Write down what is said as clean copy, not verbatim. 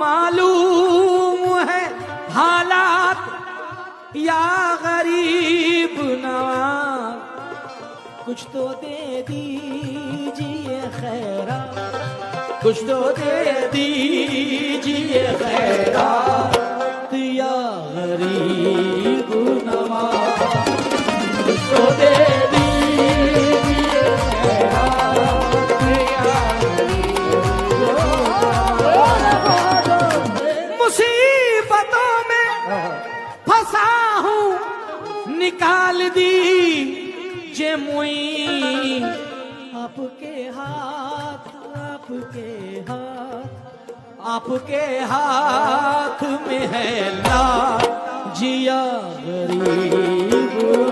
मालूम है हालात या गरीब नवाज, कुछ तो दे दीजिए खैरात, कुछ तो दे दीजिए खैरात या गरीब नवाज, कुछ तो दे दीजिए खैरात या गरीब नवाज। मुसीबतों में फंसा हूँ निकाल दी जे मुई, आपके हाथ आपके हाथ आपके हाथ में है ला जिया गरीब